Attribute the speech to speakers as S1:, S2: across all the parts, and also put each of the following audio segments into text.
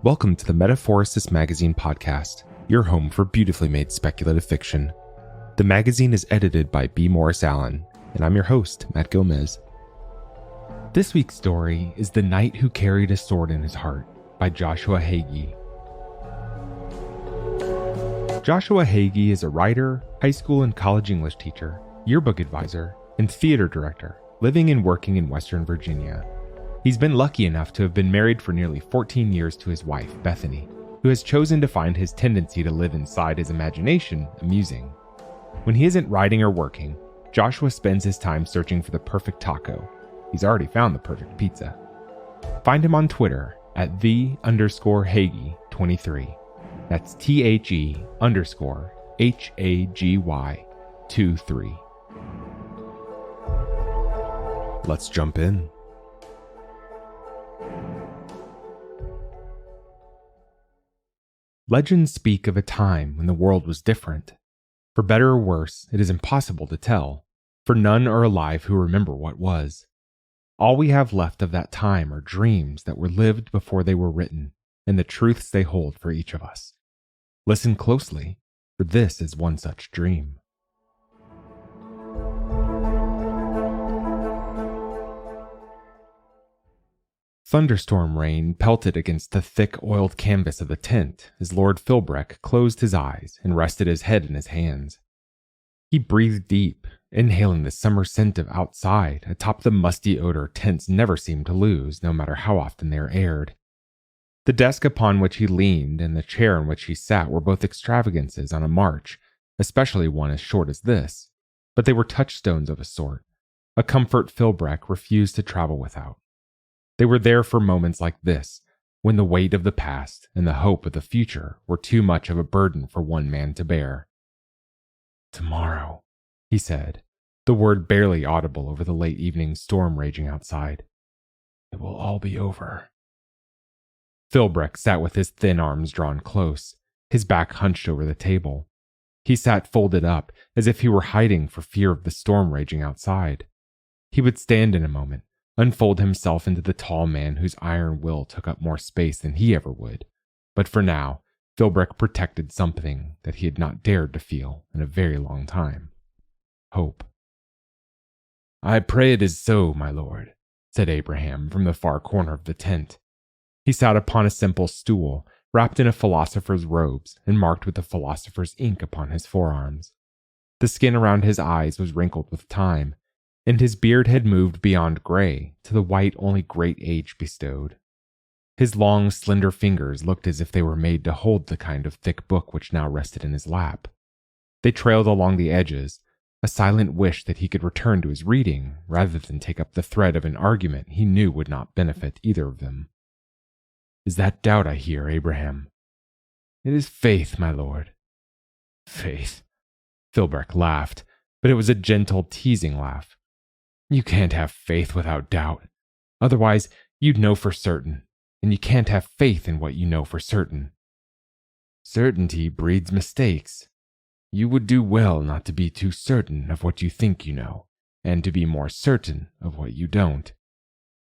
S1: Welcome to the Metaphorosis magazine podcast, your home for beautifully made speculative fiction. The magazine is edited by B. Morris Allen, and I'm your host, Matt Gomez. This week's story is The Knight Who Carried a Sword in His Heart by Joshua Hagy. Joshua Hagy is a writer, high school and college English teacher, yearbook advisor, and theater director living and working in Western Virginia. He's been lucky enough to have been married for nearly 14 years to his wife, Bethany, who has chosen to find his tendency to live inside his imagination amusing. When he isn't writing or working, Joshua spends his time searching for the perfect taco. He's already found the perfect pizza. Find him on Twitter at @the_Hagy23. That's THE_HAGY23. Let's jump in. Legends speak of a time when the world was different. For better or worse, it is impossible to tell, for none are alive who remember what was. All we have left of that time are dreams that were lived before they were written, and the truths they hold for each of us. Listen closely, for this is one such dream. Thunderstorm rain pelted against the thick, oiled canvas of the tent as Lord Philbreck closed his eyes and rested his head in his hands. He breathed deep, inhaling the summer scent of outside atop the musty odor tents never seem to lose, no matter how often they are aired. The desk upon which he leaned and the chair in which he sat were both extravagances on a march, especially one as short as this, but they were touchstones of a sort, a comfort Philbreck refused to travel without. They were there for moments like this, when the weight of the past and the hope of the future were too much of a burden for one man to bear. "Tomorrow," he said, the word barely audible over the late evening storm raging outside. "It will all be over." Philbreck sat with his thin arms drawn close, his back hunched over the table. He sat folded up, as if he were hiding for fear of the storm raging outside. He would stand in a moment, unfold himself into the tall man whose iron will took up more space than he ever would. But for now, Philbreck protected something that he had not dared to feel in a very long time. Hope. "I pray it is so, my lord," said Abraham from the far corner of the tent. He sat upon a simple stool, wrapped in a philosopher's robes and marked with the philosopher's ink upon his forearms. The skin around his eyes was wrinkled with time, and his beard had moved beyond gray to the white only great age bestowed. His long, slender fingers looked as if they were made to hold the kind of thick book which now rested in his lap. They trailed along the edges, a silent wish that he could return to his reading rather than take up the thread of an argument he knew would not benefit either of them. "Is that doubt I hear, Abraham?" "It is faith, my lord." "Faith." Philbreck laughed, but it was a gentle, teasing laugh. "You can't have faith without doubt. Otherwise, you'd know for certain, and you can't have faith in what you know for certain. Certainty breeds mistakes. You would do well not to be too certain of what you think you know, and to be more certain of what you don't.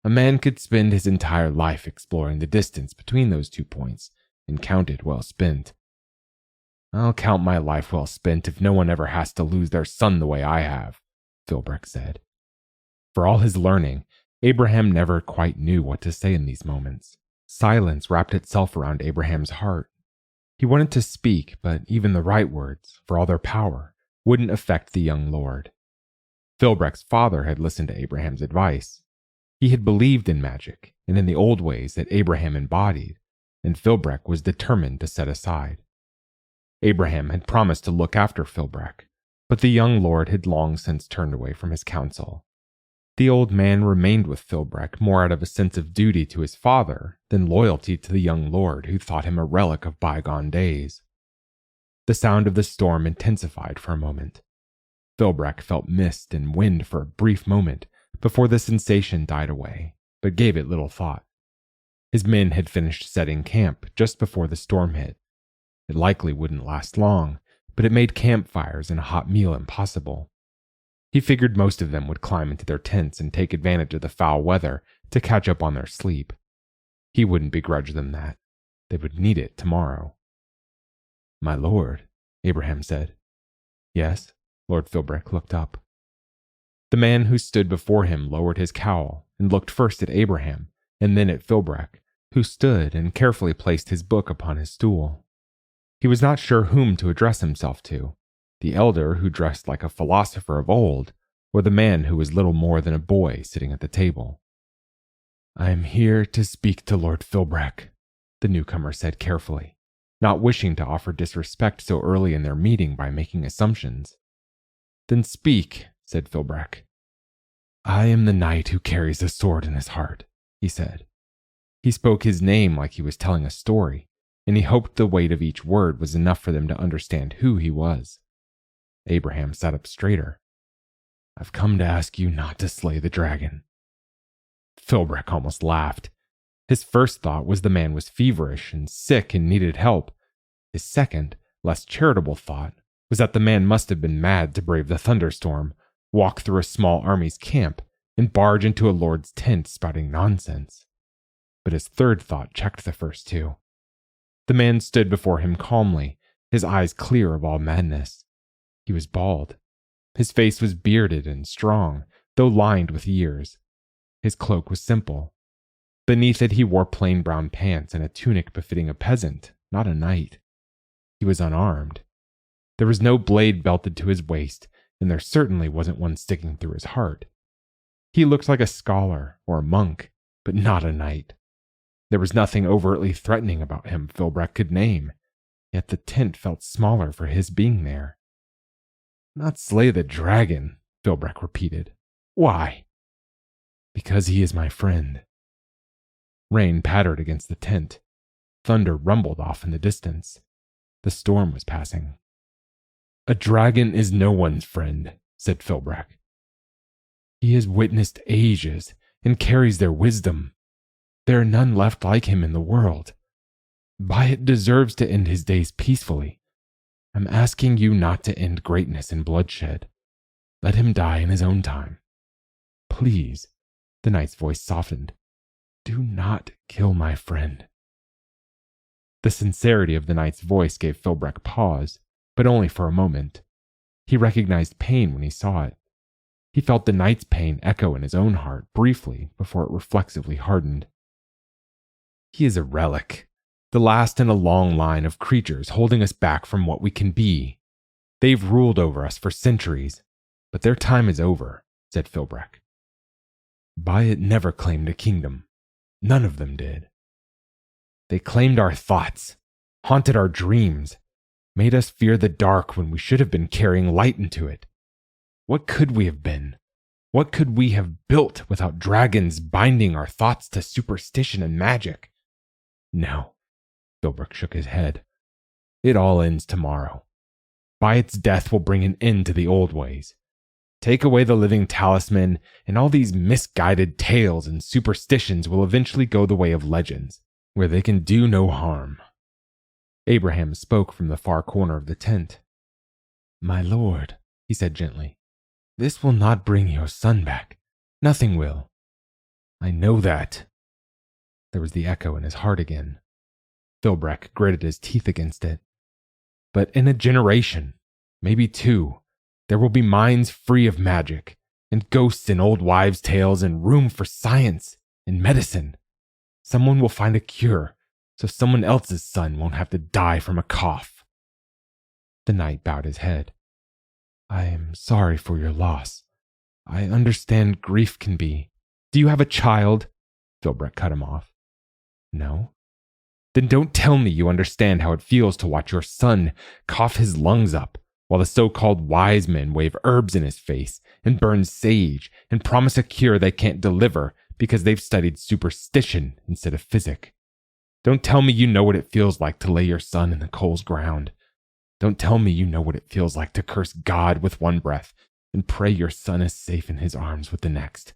S1: A man could spend his entire life exploring the distance between those 2 points, and count it well spent." "I'll count my life well spent if no one ever has to lose their son the way I have," Philbreck said. For all his learning, Abraham never quite knew what to say in these moments. Silence wrapped itself around Abraham's heart. He wanted to speak, but even the right words, for all their power, wouldn't affect the young lord. Philbreck's father had listened to Abraham's advice. He had believed in magic and in the old ways that Abraham embodied, and Philbreck was determined to set aside. Abraham had promised to look after Philbreck, but the young lord had long since turned away from his counsel. The old man remained with Philbreck more out of a sense of duty to his father than loyalty to the young lord who thought him a relic of bygone days. The sound of the storm intensified for a moment. Philbreck felt mist and wind for a brief moment before the sensation died away, but gave it little thought. His men had finished setting camp just before the storm hit. It likely wouldn't last long, but it made campfires and a hot meal impossible. He figured most of them would climb into their tents and take advantage of the foul weather to catch up on their sleep. He wouldn't begrudge them that. They would need it tomorrow. "My lord," Abraham said. "Yes?" Lord Philbrick looked up. The man who stood before him lowered his cowl and looked first at Abraham and then at Philbrick, who stood and carefully placed his book upon his stool. He was not sure whom to address himself to, the elder who dressed like a philosopher of old, or the man who was little more than a boy sitting at the table. "I am here to speak to Lord Philbrick," the newcomer said carefully, not wishing to offer disrespect so early in their meeting by making assumptions. "Then speak," said Philbrick. "I am the knight who carries a sword in his heart," he said. He spoke his name like he was telling a story, and he hoped the weight of each word was enough for them to understand who he was. Abraham sat up straighter. "I've come to ask you not to slay the dragon." Philbrick almost laughed. His first thought was the man was feverish and sick and needed help. His second, less charitable thought was that the man must have been mad to brave the thunderstorm, walk through a small army's camp, and barge into a lord's tent spouting nonsense. But his third thought checked the first two. The man stood before him calmly, his eyes clear of all madness. He was bald. His face was bearded and strong, though lined with years. His cloak was simple. Beneath it he wore plain brown pants and a tunic befitting a peasant, not a knight. He was unarmed. There was no blade belted to his waist, and there certainly wasn't one sticking through his heart. He looked like a scholar or a monk, but not a knight. There was nothing overtly threatening about him Philbrick could name, yet the tent felt smaller for his being there. "Not slay the dragon," Philbrick repeated. "Why?" "Because he is my friend." Rain pattered against the tent. Thunder rumbled off in the distance. The storm was passing. "A dragon is no one's friend," said Philbrick. "He has witnessed ages and carries their wisdom. There are none left like him in the world. Bayet deserves to end his days peacefully. I'm asking you not to end greatness in bloodshed. Let him die in his own time. Please," the knight's voice softened, "do not kill my friend." The sincerity of the knight's voice gave Philbrick pause, but only for a moment. He recognized pain when he saw it. He felt the knight's pain echo in his own heart briefly before it reflexively hardened. "He is a relic, the last in a long line of creatures holding us back from what we can be. They've ruled over us for centuries, but their time is over," said Philbrick. "Bayet never claimed a kingdom. None of them did. They claimed our thoughts, haunted our dreams, made us fear the dark when we should have been carrying light into it. What could we have been? What could we have built without dragons binding our thoughts to superstition and magic? No," Philbrick shook his head. "It all ends tomorrow. Bayet's death will bring an end to the old ways. Take away the living talisman, and all these misguided tales and superstitions will eventually go the way of legends, where they can do no harm." Abraham spoke from the far corner of the tent. "My lord," he said gently, "this will not bring your son back. Nothing will." "I know that." There was the echo in his heart again. Philbrick gritted his teeth against it. "But in a generation, maybe two, there will be minds free of magic, and ghosts and old wives' tales, and room for science and medicine. Someone will find a cure, so someone else's son won't have to die from a cough." The knight bowed his head. "I am sorry for your loss. I understand grief can be—" "Do you have a child?" Philbrick cut him off. "No." "Then don't tell me you understand how it feels to watch your son cough his lungs up, while the so-called wise men wave herbs in his face and burn sage and promise a cure they can't deliver because they've studied superstition instead of physic. Don't tell me you know what it feels like to lay your son in the coals ground. Don't tell me you know what it feels like to curse God with one breath and pray your son is safe in his arms with the next.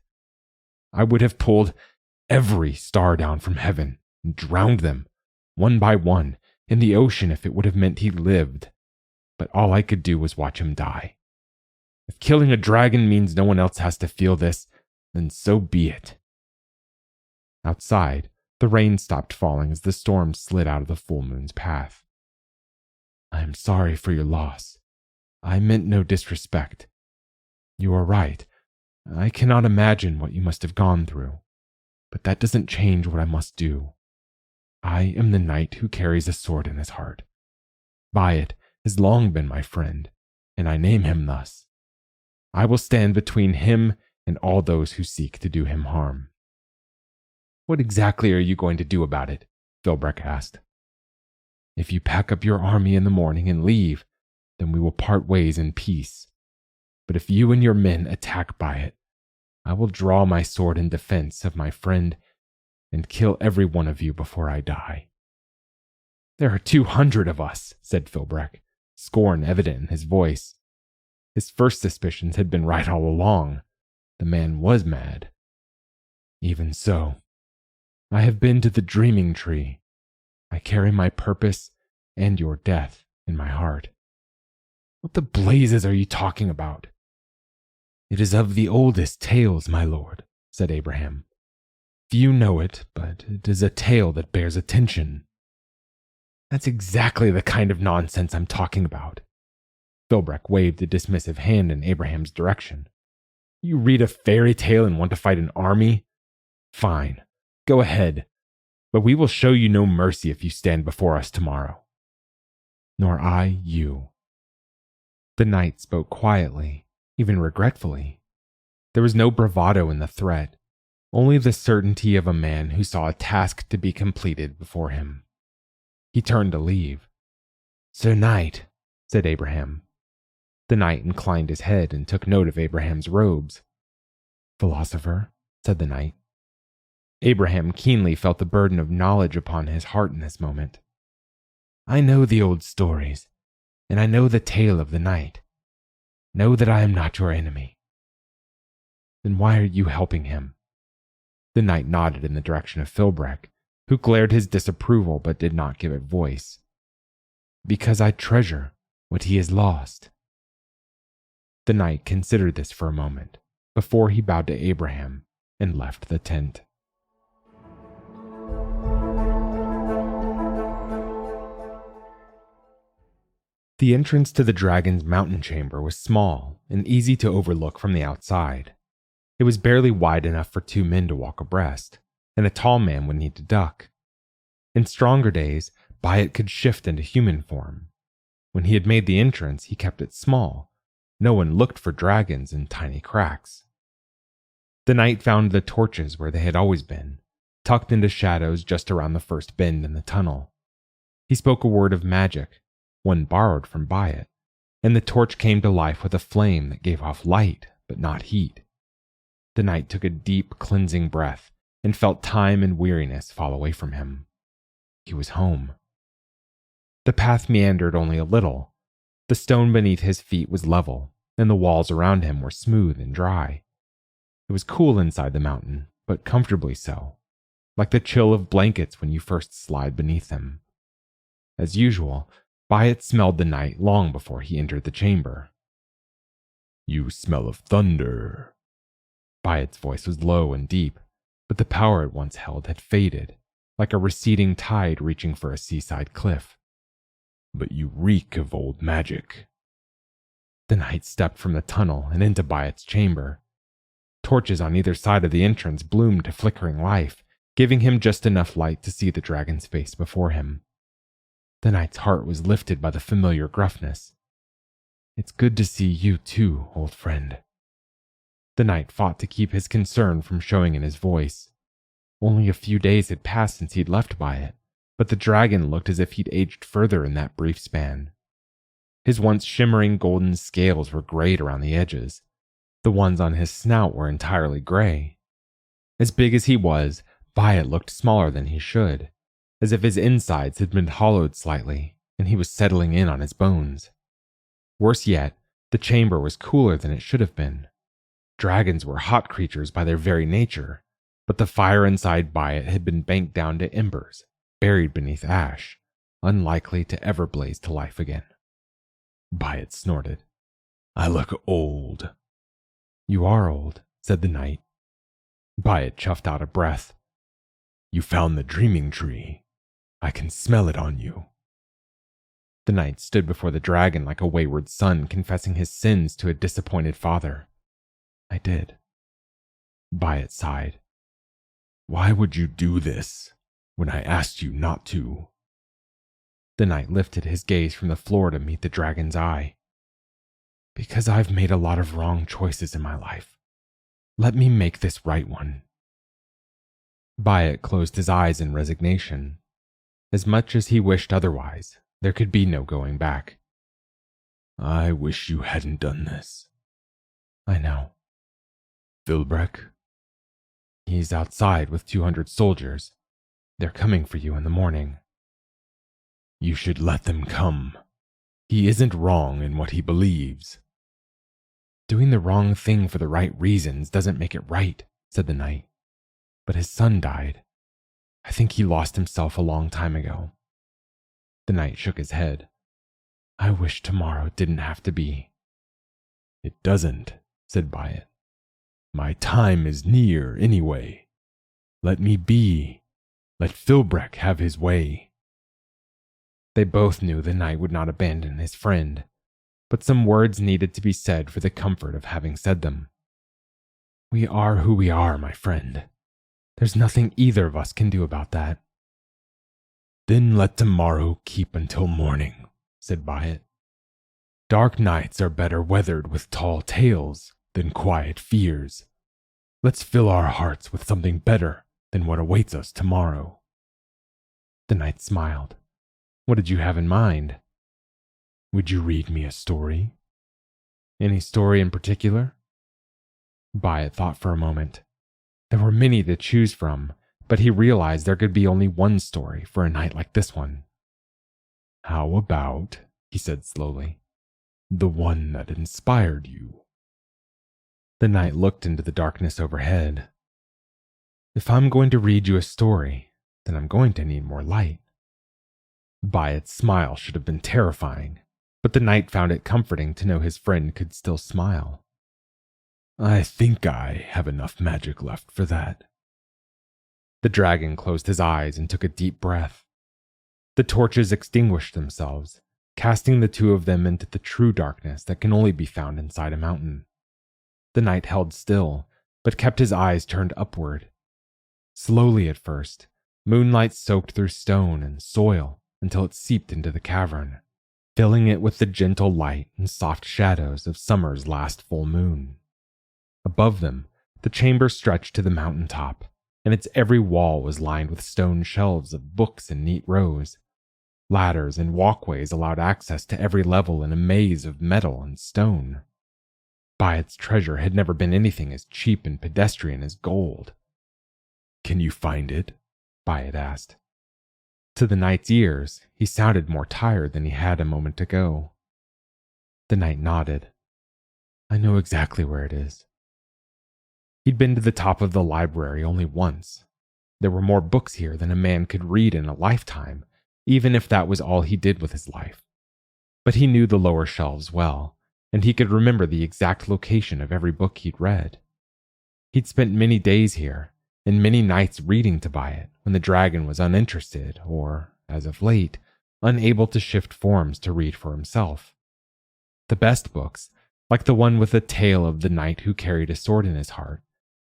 S1: I would have pulled every star down from heaven and drowned them, one by one, in the ocean if it would have meant he lived. But all I could do was watch him die. If killing a dragon means no one else has to feel this, then so be it." Outside, The rain stopped falling as the storm slid out of the full moon's path. "I am sorry for your loss. I meant no disrespect. You are right. I cannot imagine what you must have gone through, but that doesn't change what I must do. I am the knight who carries a sword in his heart. Byatt has long been my friend, and I name him thus. I will stand between him and all those who seek to do him harm." "What exactly are you going to do about it?" Philbreck asked. "If you pack up your army in the morning and leave, then we will part ways in peace. But if you and your men attack Byatt, I will draw my sword in defense of my friend and kill every one of you before I die." "There are 200 of us," said Philbreck, scorn evident in his voice. His first suspicions had been right all along. The man was mad. "Even so, I have been to the Dreaming Tree. I carry my purpose and your death in my heart." "What the blazes are you talking about?" "It is of the oldest tales, my lord," said Abraham. "Few know it, but it is a tale that bears attention." "That's exactly the kind of nonsense I'm talking about." Philbreck waved a dismissive hand in Abraham's direction. "You read a fairy tale and want to fight an army? Fine, go ahead, but we will show you no mercy if you stand before us tomorrow." "Nor I you." The knight spoke quietly, even regretfully. There was no bravado in the threat, only the certainty of a man who saw a task to be completed before him. He turned to leave. "Sir Knight," said Abraham. The knight inclined his head and took note of Abraham's robes. "Philosopher," said the knight. Abraham keenly felt the burden of knowledge upon his heart in this moment. "I know the old stories, and I know the tale of the knight. Know that I am not your enemy." "Then why are you helping him?" The knight nodded in the direction of Philbreck, who glared his disapproval but did not give it voice. "Because I treasure what he has lost." The knight considered this for a moment, before he bowed to Abraham and left the tent. The entrance to the dragon's mountain chamber was small and easy to overlook from the outside. It was barely wide enough for 2 men to walk abreast, and a tall man would need to duck. In stronger days, Byatt could shift into human form. When he had made the entrance, he kept it small. No one looked for dragons in tiny cracks. The knight found the torches where they had always been, tucked into shadows just around the first bend in the tunnel. He spoke a word of magic, one borrowed from Byatt, and the torch came to life with a flame that gave off light but not heat. The knight took a deep, cleansing breath and felt time and weariness fall away from him. He was home. The path meandered only a little. The stone beneath his feet was level, and the walls around him were smooth and dry. It was cool inside the mountain, but comfortably so, like the chill of blankets when you first slide beneath them. As usual, Byatt smelled the night long before he entered the chamber. "You smell of thunder." Byatt's voice was low and deep, but the power it once held had faded, like a receding tide reaching for a seaside cliff. "But you reek of old magic." The knight stepped from the tunnel and into Byatt's chamber. Torches on either side of the entrance bloomed to flickering life, giving him just enough light to see the dragon's face before him. The knight's heart was lifted by the familiar gruffness. "It's good to see you too, old friend." The knight fought to keep his concern from showing in his voice. Only a few days had passed since he'd left Byatt, but the dragon looked as if he'd aged further in that brief span. His once shimmering golden scales were grayed around the edges. The ones on his snout were entirely gray. As big as he was, Byatt looked smaller than he should, as if his insides had been hollowed slightly, and he was settling in on his bones. Worse yet, the chamber was cooler than it should have been. Dragons were hot creatures by their very nature, but the fire inside Byatt had been banked down to embers, buried beneath ash, unlikely to ever blaze to life again. Byatt snorted. "I look old." "You are old," said the knight. Byatt chuffed out a breath. You found the dreaming tree. I can smell it on you. The knight stood before the dragon like a wayward son confessing his sins to a disappointed father. I did. Byatt sighed. Why would you do this when I asked you not to? The knight lifted his gaze from the floor to meet the dragon's eye. Because I've made a lot of wrong choices in my life. Let me make this right one. Byatt closed his eyes in resignation. As much as he wished otherwise, there could be no going back. I wish you hadn't done this. I know. Philbreck? He's outside with 200 soldiers. They're coming for you in the morning. You should let them come. He isn't wrong in what he believes. Doing the wrong thing for the right reasons doesn't make it right, said the knight. But his son died. I think he lost himself a long time ago. The knight shook his head. I wish tomorrow didn't have to be. It doesn't, said Byatt. My time is near anyway. Let me be. Let Philbreck have his way. They both knew the knight would not abandon his friend, but some words needed to be said for the comfort of having said them. We are who we are, my friend. There's nothing either of us can do about that. Then let tomorrow keep until morning, said Byatt. Dark nights are better weathered with tall tales than quiet fears. Let's fill our hearts with something better than what awaits us tomorrow. The knight smiled. What did you have in mind? Would you read me a story? Any story in particular? Byatt thought for a moment. There were many to choose from, but he realized there could be only one story for a night like this one. How about, he said slowly, the one that inspired you? The knight looked into the darkness overhead. If I'm going to read you a story, then I'm going to need more light. Byatt's smile should have been terrifying, but the knight found it comforting to know his friend could still smile. I think I have enough magic left for that. The dragon closed his eyes and took a deep breath. The torches extinguished themselves, casting the two of them into the true darkness that can only be found inside a mountain. The knight held still, but kept his eyes turned upward. Slowly at first, moonlight soaked through stone and soil until it seeped into the cavern, filling it with the gentle light and soft shadows of summer's last full moon. Above them, the chamber stretched to the mountain top, and its every wall was lined with stone shelves of books in neat rows. Ladders and walkways allowed access to every level in a maze of metal and stone. Byatt's treasure had never been anything as cheap and pedestrian as gold. Can you find it? Byatt asked. To the knight's ears, he sounded more tired than he had a moment ago. The knight nodded. I know exactly where it is. He'd been to the top of the library only once. There were more books here than a man could read in a lifetime, even if that was all he did with his life. But he knew the lower shelves well, and he could remember the exact location of every book he'd read. He'd spent many days here, and many nights reading to Byatt when the dragon was uninterested or, as of late, unable to shift forms to read for himself. The best books, like the one with the tale of the knight who carried a sword in his heart,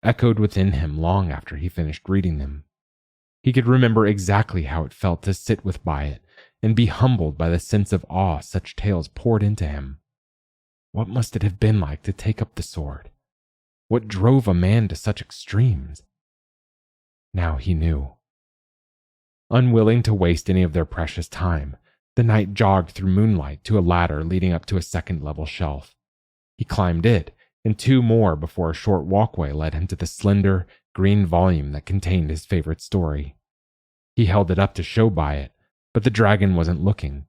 S1: echoed within him long after he finished reading them. He could remember exactly how it felt to sit with Byatt and be humbled by the sense of awe such tales poured into him. What must it have been like to take up the sword? What drove a man to such extremes? Now he knew. Unwilling to waste any of their precious time, the knight jogged through moonlight to a ladder leading up to a second-level shelf. He climbed it, and two more before a short walkway led him to the slender, green volume that contained his favorite story. He held it up to show Byatt, but the dragon wasn't looking.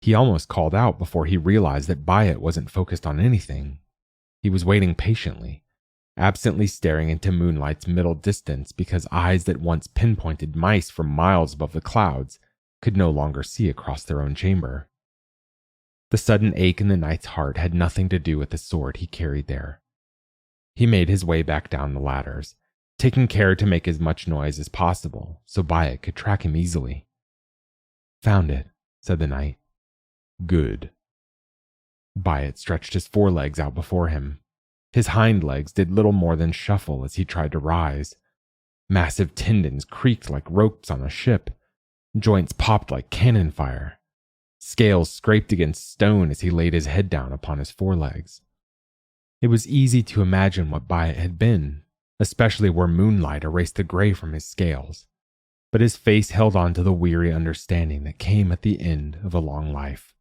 S1: He almost called out before he realized that Byatt wasn't focused on anything. He was waiting patiently, absently staring into moonlight's middle distance because eyes that once pinpointed mice from miles above the clouds could no longer see across their own chamber. The sudden ache in the knight's heart had nothing to do with the sword he carried there. He made his way back down the ladders, taking care to make as much noise as possible so Byatt could track him easily. "Found it," said the knight. "Good." Byatt stretched his forelegs out before him. His hind legs did little more than shuffle as he tried to rise. Massive tendons creaked like ropes on a ship. Joints popped like cannon fire. Scales scraped against stone as he laid his head down upon his forelegs. It was easy to imagine what Byatt had been, especially where moonlight erased the gray from his scales. But his face held on to the weary understanding that came at the end of a long life.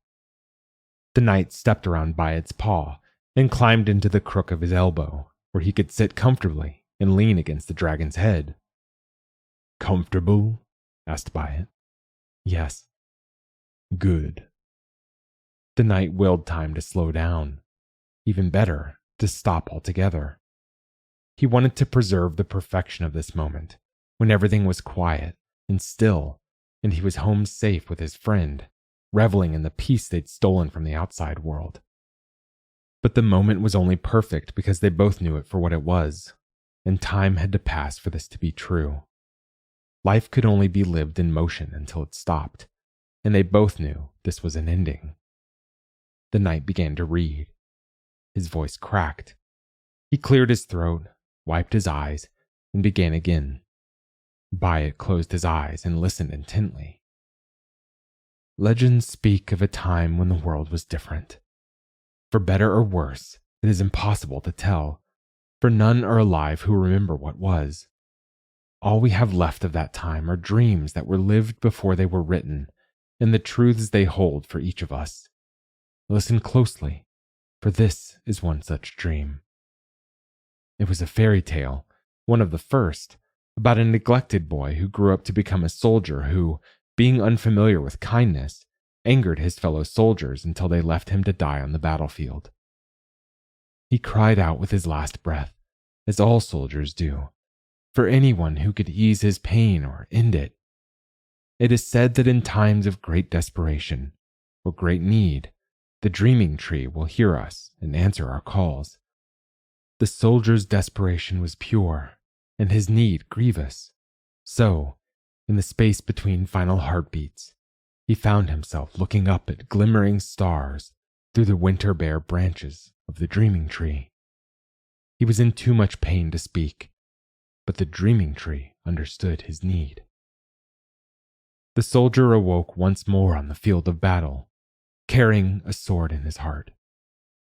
S1: The knight stepped around Byatt's paw and climbed into the crook of his elbow, where he could sit comfortably and lean against the dragon's head. "Comfortable?" asked Byatt. "Yes." "Good." The knight willed time to slow down. Even better, to stop altogether. He wanted to preserve the perfection of this moment, when everything was quiet and still, and he was home safe with his friend, reveling in the peace they'd stolen from the outside world. But the moment was only perfect because they both knew it for what it was, and time had to pass for this to be true. Life could only be lived in motion until it stopped, and they both knew this was an ending. The knight began to read. His voice cracked. He cleared his throat, wiped his eyes, and began again. Byatt closed his eyes and listened intently. Legends speak of a time when the world was different. For better or worse, it is impossible to tell, for none are alive who remember what was. All we have left of that time are dreams that were lived before they were written, and the truths they hold for each of us. Listen closely, for this is one such dream. It was a fairy tale, one of the first, about a neglected boy who grew up to become a soldier who, being unfamiliar with kindness, angered his fellow soldiers until they left him to die on the battlefield. He cried out with his last breath, as all soldiers do, for anyone who could ease his pain or end it. It is said that in times of great desperation or great need, the dreaming tree will hear us and answer our calls. The soldier's desperation was pure, and his need grievous. So, in the space between final heartbeats, he found himself looking up at glimmering stars through the winter-bare branches of the dreaming tree. He was in too much pain to speak, but the dreaming tree understood his need. The soldier awoke once more on the field of battle, carrying a sword in his heart.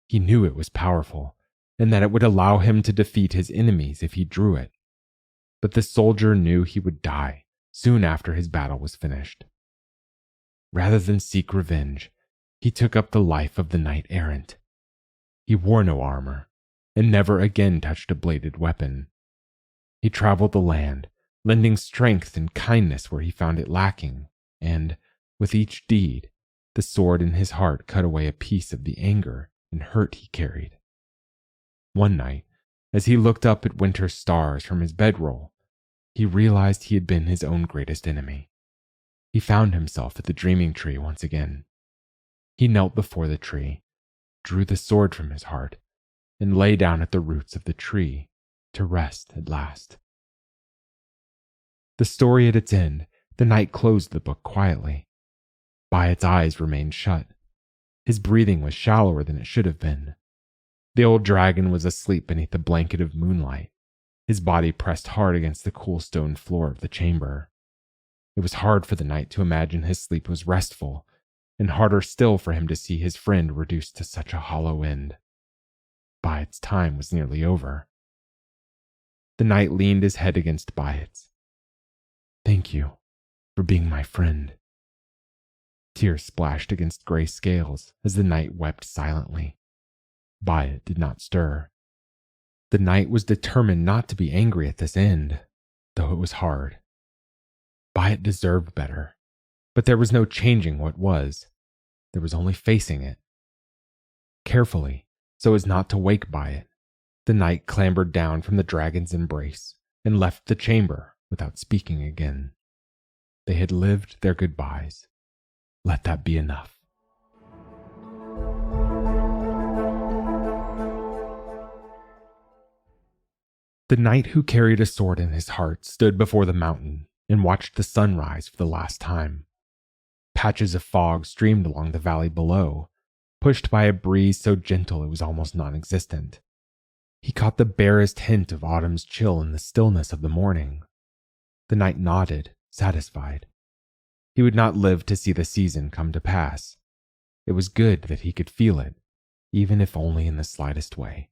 S1: He knew it was powerful, and that it would allow him to defeat his enemies if he drew it. But the soldier knew he would die soon after his battle was finished. Rather than seek revenge, he took up the life of the knight-errant. He wore no armor, and never again touched a bladed weapon. He traveled the land, lending strength and kindness where he found it lacking, and, with each deed, the sword in his heart cut away a piece of the anger and hurt he carried. One night, as he looked up at winter's stars from his bedroll, he realized he had been his own greatest enemy. He found himself at the dreaming tree once again. He knelt before the tree, drew the sword from his heart, and lay down at the roots of the tree to rest at last. The story at its end, the knight closed the book quietly. Byatt's eyes remained shut. His breathing was shallower than it should have been. The old dragon was asleep beneath a blanket of moonlight, his body pressed hard against the cool stone floor of the chamber. It was hard for the knight to imagine his sleep was restful, and harder still for him to see his friend reduced to such a hollow end. Byatt's time was nearly over. The knight leaned his head against Byatt's. "Thank you for being my friend." Tears splashed against gray scales as the knight wept silently. Byatt did not stir. The knight was determined not to be angry at this end, though it was hard. Byatt deserved better, but there was no changing what was. There was only facing it. Carefully, so as not to wake Byatt, the knight clambered down from the dragon's embrace and left the chamber without speaking again. They had lived their goodbyes. Let that be enough. The knight who carried a sword in his heart stood before the mountain and watched the sun rise for the last time. Patches of fog streamed along the valley below, pushed by a breeze so gentle it was almost non-existent. He caught the barest hint of autumn's chill in the stillness of the morning. The knight nodded, satisfied. He would not live to see the season come to pass. It was good that he could feel it, even if only in the slightest way.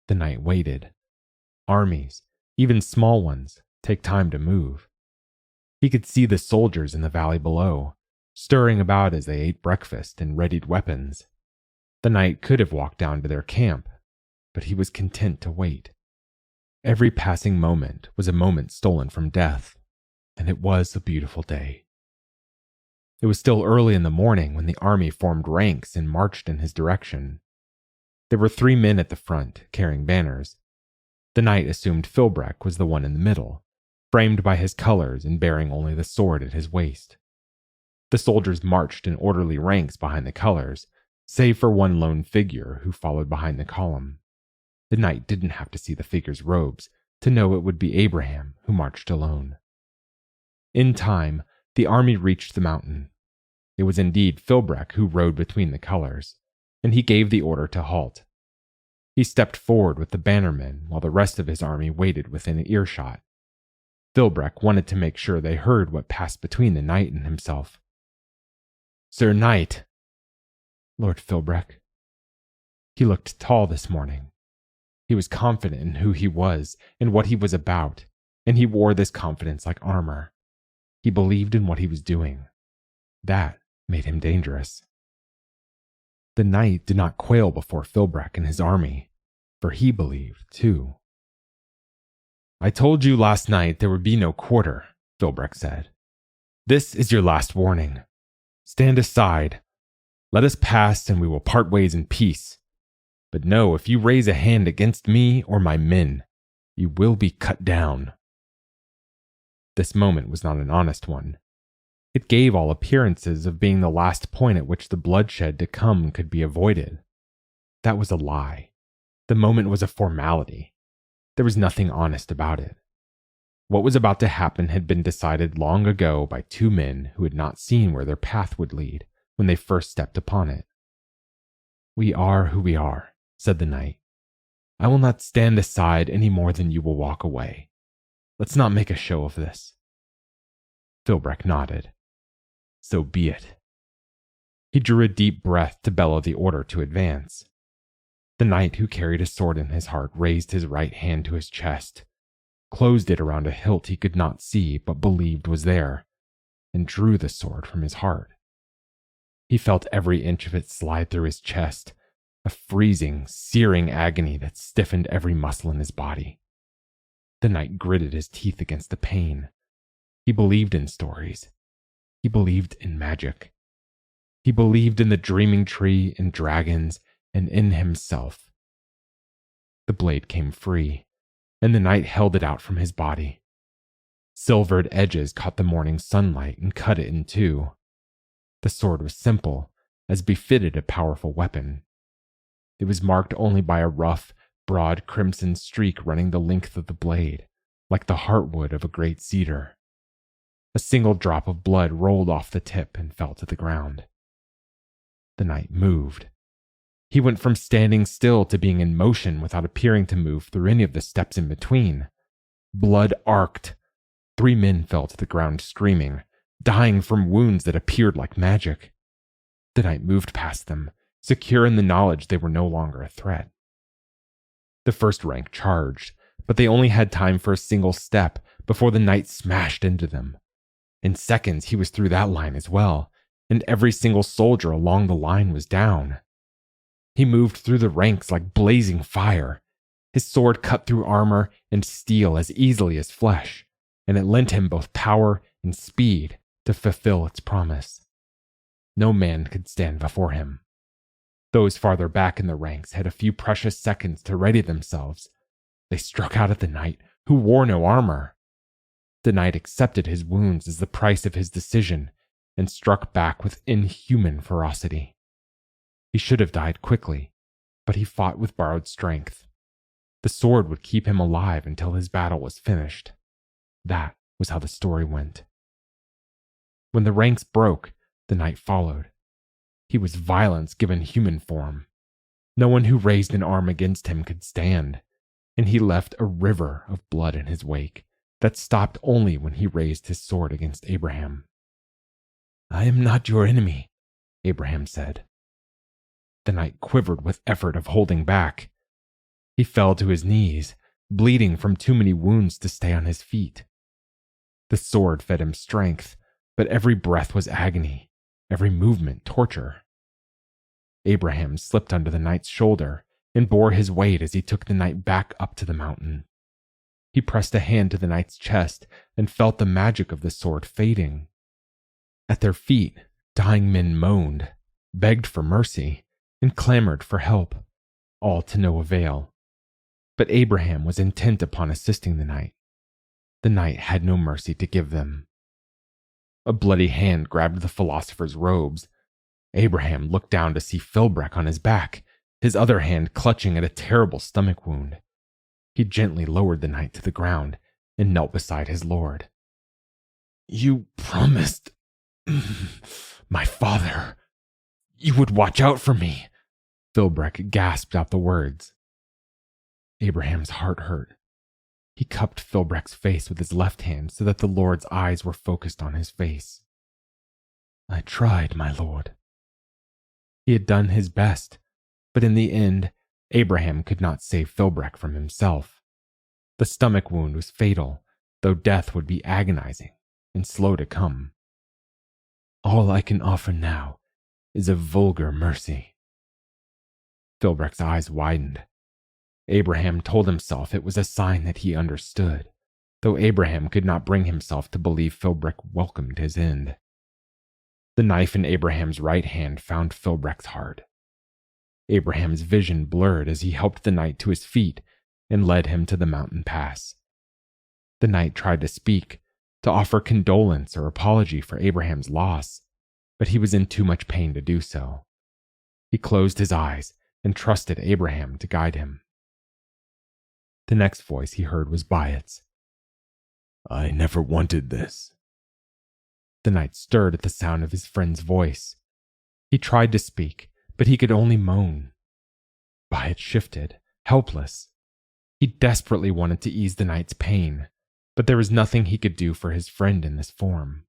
S1: The knight waited. Armies, even small ones, take time to move. He could see the soldiers in the valley below, stirring about as they ate breakfast and readied weapons. The knight could have walked down to their camp, but he was content to wait. Every passing moment was a moment stolen from death, and it was a beautiful day. It was still early in the morning when the army formed ranks and marched in his direction. There were 3 men at the front, carrying banners. The knight assumed Philbreck was the one in the middle, framed by his colors and bearing only the sword at his waist. The soldiers marched in orderly ranks behind the colors, save for one lone figure who followed behind the column. The knight didn't have to see the figure's robes to know it would be Abraham who marched alone. In time, the army reached the mountain. It was indeed Philbreck who rode between the colors, and he gave the order to halt. He stepped forward with the bannermen while the rest of his army waited within earshot. Philbreck wanted to make sure they heard what passed between the knight and himself. "Sir Knight." "Lord Philbreck." He looked tall this morning. He was confident in who he was and what he was about, and he wore this confidence like armor. He believed in what he was doing. That made him dangerous. The knight did not quail before Philbreck and his army, for he believed, too. "I told you last night there would be no quarter," Philbreck said. "This is your last warning. Stand aside. Let us pass and we will part ways in peace. But know, if you raise a hand against me or my men, you will be cut down." This moment was not an honest one. It gave all appearances of being the last point at which the bloodshed to come could be avoided. That was a lie. The moment was a formality. There was nothing honest about it. What was about to happen had been decided long ago by 2 men who had not seen where their path would lead when they first stepped upon it. "We are who we are," said the knight. "I will not stand aside any more than you will walk away. Let's not make a show of this." Philbreck nodded. "So be it." He drew a deep breath to bellow the order to advance. The knight who carried a sword in his heart raised his right hand to his chest, closed it around a hilt he could not see but believed was there, and drew the sword from his heart. He felt every inch of it slide through his chest, a freezing, searing agony that stiffened every muscle in his body. The knight gritted his teeth against the pain. He believed in stories. He believed in magic. He believed in the dreaming tree, in dragons, and in himself. The blade came free, and the knight held it out from his body. Silvered edges caught the morning sunlight and cut it in two. The sword was simple, as befitted a powerful weapon. It was marked only by a rough, broad crimson streak running the length of the blade, like the heartwood of a great cedar. A single drop of blood rolled off the tip and fell to the ground. The knight moved. He went from standing still to being in motion without appearing to move through any of the steps in between. Blood arced. 3 men fell to the ground screaming, dying from wounds that appeared like magic. The knight moved past them, secure in the knowledge they were no longer a threat. The first rank charged, but they only had time for a single step before the knight smashed into them. In seconds, he was through that line as well, and every single soldier along the line was down. He moved through the ranks like blazing fire. His sword cut through armor and steel as easily as flesh, and it lent him both power and speed to fulfill its promise. No man could stand before him. Those farther back in the ranks had a few precious seconds to ready themselves. They struck out at the knight, who wore no armor. The knight accepted his wounds as the price of his decision and struck back with inhuman ferocity. He should have died quickly, but he fought with borrowed strength. The sword would keep him alive until his battle was finished. That was how the story went. When the ranks broke, the knight followed. He was violence given human form. No one who raised an arm against him could stand, and he left a river of blood in his wake that stopped only when he raised his sword against Abraham. "I am not your enemy," Abraham said. The knight quivered with effort of holding back. He fell to his knees, bleeding from too many wounds to stay on his feet. The sword fed him strength, but every breath was agony, every movement torture. Abraham slipped under the knight's shoulder and bore his weight as he took the knight back up to the mountain. He pressed a hand to the knight's chest and felt the magic of the sword fading. At their feet, dying men moaned, begged for mercy, and clamored for help, all to no avail. But Abraham was intent upon assisting the knight. The knight had no mercy to give them. A bloody hand grabbed the philosopher's robes. Abraham looked down to see Philbreck on his back, his other hand clutching at a terrible stomach wound. He gently lowered the knight to the ground and knelt beside his lord. "You promised, my father, you would watch out for me," Philbreck gasped out the words. Abraham's heart hurt. He cupped Philbreck's face with his left hand so that the Lord's eyes were focused on his face. "I tried, my lord." He had done his best, but in the end, Abraham could not save Philbreck from himself. The stomach wound was fatal, though death would be agonizing and slow to come. "All I can offer now is a vulgar mercy." Philbreck's eyes widened. Abraham told himself it was a sign that he understood, though Abraham could not bring himself to believe Philbreck welcomed his end. The knife in Abraham's right hand found Philbreck's heart. Abraham's vision blurred as he helped the knight to his feet and led him to the mountain pass. The knight tried to speak, to offer condolence or apology for Abraham's loss, but he was in too much pain to do so. He closed his eyes and trusted Abraham to guide him. The next voice he heard was Byatt's. "I never wanted this." The knight stirred at the sound of his friend's voice. He tried to speak, but he could only moan. Byatt shifted, helpless. He desperately wanted to ease the knight's pain, but there was nothing he could do for his friend in this form.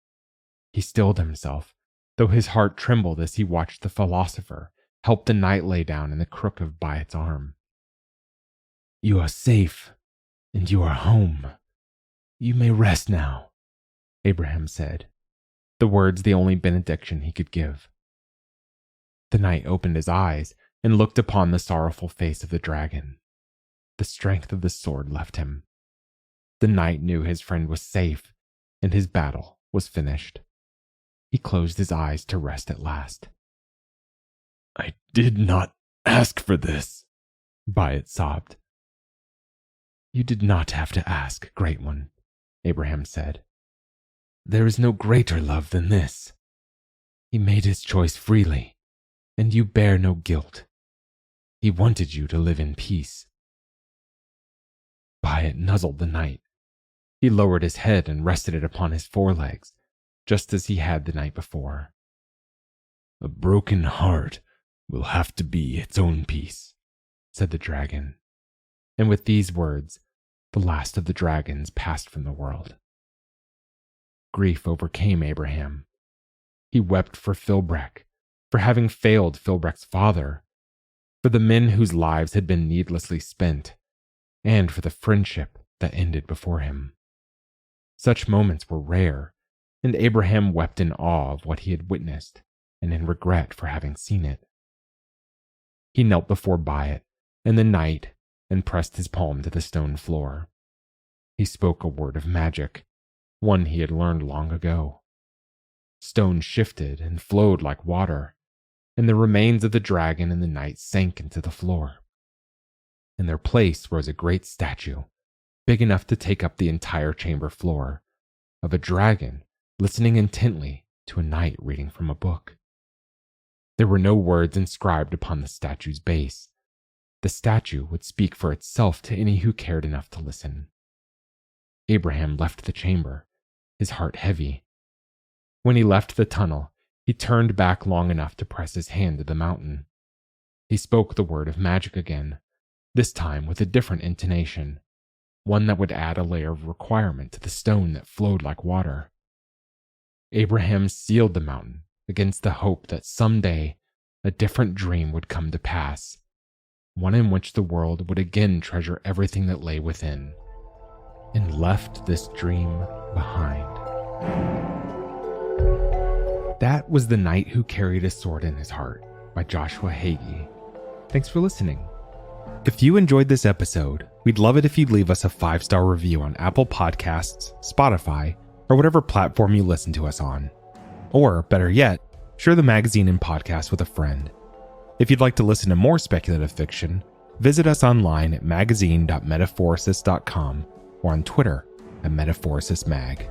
S1: He stilled himself, though his heart trembled as he watched the philosopher help the knight lay down in the crook of Byatt's arm. "You are safe, and you are home. You may rest now," Abraham said, the words the only benediction he could give. The knight opened his eyes and looked upon the sorrowful face of the dragon. The strength of the sword left him. The knight knew his friend was safe, and his battle was finished. He closed his eyes to rest at last. "I did not ask for this," Byatt sobbed. "You did not have to ask, Great One," Abraham said. "There is no greater love than this. He made his choice freely, and you bear no guilt. He wanted you to live in peace." Byatt nuzzled the knight. He lowered his head and rested it upon his forelegs, just as he had the night before. "A broken heart will have to be its own peace," said the dragon. And with these words, the last of the dragons passed from the world. Grief overcame Abraham. He wept for Philbreck, for having failed Philbreck's father, for the men whose lives had been needlessly spent, and for the friendship that ended before him. Such moments were rare, and Abraham wept in awe of what he had witnessed and in regret for having seen it. He knelt before Byatt and the knight and pressed his palm to the stone floor. He spoke a word of magic, one he had learned long ago. Stone shifted and flowed like water, and the remains of the dragon and the knight sank into the floor. In their place rose a great statue, big enough to take up the entire chamber floor, of a dragon listening intently to a knight reading from a book. There were no words inscribed upon the statue's base, The statue would speak for itself to any who cared enough to listen. Abraham left the chamber, his heart heavy. When he left the tunnel, he turned back long enough to press his hand to the mountain. He spoke the word of magic again, this time with a different intonation, one that would add a layer of requirement to the stone that flowed like water. Abraham sealed the mountain against the hope that someday a different dream would come to pass, one in which the world would again treasure everything that lay within, and left this dream behind. That was The Knight Who Carried a Sword in His Heart by Joshua Hagy. Thanks for listening. If you enjoyed this episode, we'd love it if you'd leave us a 5-star review on Apple Podcasts, Spotify, or whatever platform you listen to us on. Or, better yet, share the magazine and podcast with a friend. If you'd like to listen to more speculative fiction, visit us online at magazine.metaphorosis.com or on Twitter at MetaphorisisMag.